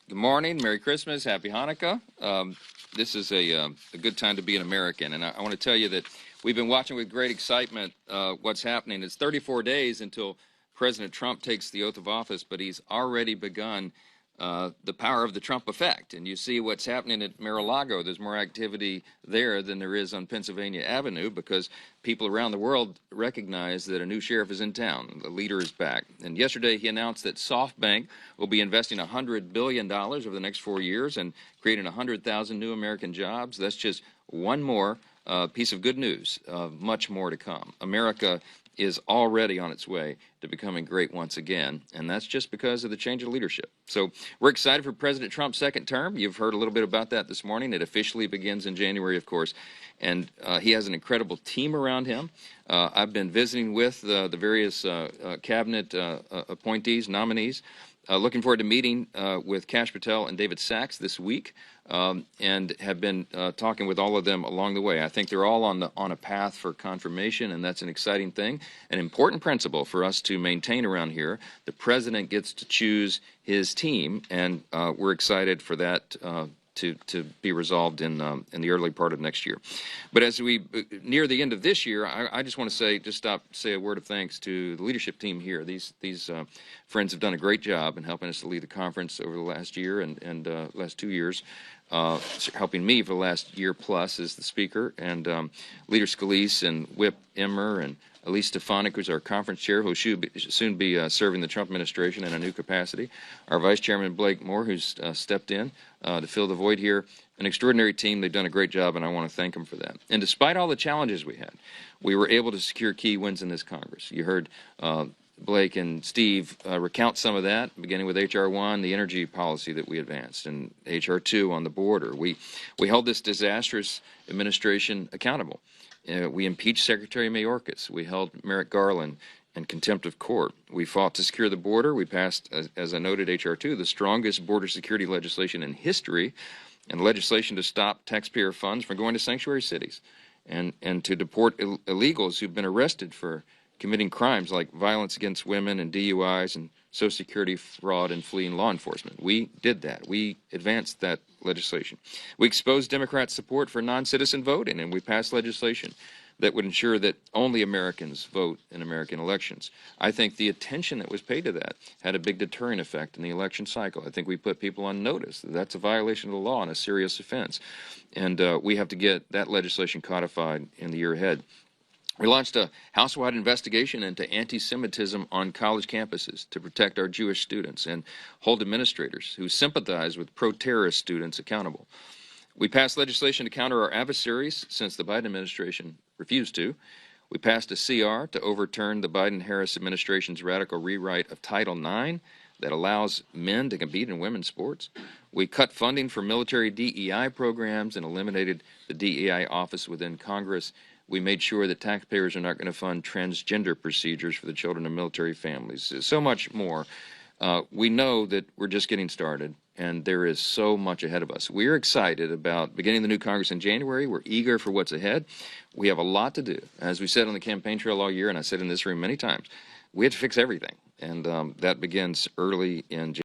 Good morning, Merry Christmas, Happy Hanukkah. This is a good time to be an American, and I want to tell you that we've been watching with great excitement what's happening. It's 34 days until President Trump takes the oath of office, but he's already begun the power of the Trump effect. And you see what's happening at Mar-A-Lago. There's more activity there than there is on Pennsylvania Avenue because people around the world recognize that a new sheriff is in town. The leader is back. And yesterday he announced that SoftBank will be investing $100 billion over the next 4 years and creating 100,000 new American jobs. That's just one more piece of good news. Much more to come. America is already on its way to becoming great once again, and that's just because of the change of leadership. So we're excited for President Trump's second term. You've heard a little bit about that this morning. It officially begins in January, of course, and he has an incredible team around him. I've been visiting with the various cabinet appointees, nominees. Looking forward to meeting with Kash Patel and David Sachs this week, and have been talking with all of them along the way. I think they're all on a path for confirmation, and that's an exciting thing, an important principle for us to maintain around here. The president gets to choose his team, and we're excited for that to be resolved in the early part of next year. But as we near the end of this year, I just want to say a word of thanks to the leadership team here. These friends have done a great job in helping us to lead the conference over the last year and last 2 years, helping me for the last year plus as the speaker, and Leader Scalise and Whip Emmer and Elise Stefanik, who's our conference chair, who will soon be serving the Trump administration in a new capacity. Our Vice Chairman, Blake Moore, who's stepped in to fill the void here. An extraordinary team. They've done a great job, and I want to thank them for that. And despite all the challenges we had, we were able to secure key wins in this Congress. You heard Blake and Steve recount some of that, beginning with H.R. 1, the energy policy that we advanced, and H.R. 2 on the border. We held this disastrous administration accountable. We impeached Secretary Mayorkas. We held Merrick Garland in contempt of court. We fought to secure the border. We passed, as I noted, H.R. 2, the strongest border security legislation in history, and legislation to stop taxpayer funds from going to sanctuary cities and to deport illegals who've been arrested for committing crimes like violence against women and DUIs and Social Security fraud and fleeing law enforcement. We did that. We advanced that legislation. We exposed Democrats' support for non-citizen voting, and we passed legislation that would ensure that only Americans vote in American elections. I think the attention that was paid to that had a big deterrent effect in the election cycle. I think we put people on notice that that's a violation of the law and a serious offense. And we have to get that legislation codified in the year ahead. We launched a house-wide investigation into anti-Semitism on college campuses to protect our Jewish students and hold administrators who sympathize with pro-terrorist students accountable. We passed legislation to counter our adversaries since the Biden administration refused to. We passed a CR to overturn the Biden-Harris administration's radical rewrite of Title IX that allows men to compete in women's sports. We cut funding for military DEI programs and eliminated the DEI office within Congress. We made sure that taxpayers are not going to fund transgender procedures for the children of military families. So much more. We know that we're just getting started, and there is so much ahead of us. We're excited about beginning the new Congress in January. We're eager for what's ahead. We have a lot to do. As we said on the campaign trail all year, and I said in this room many times, we have to fix everything, and that begins early in January.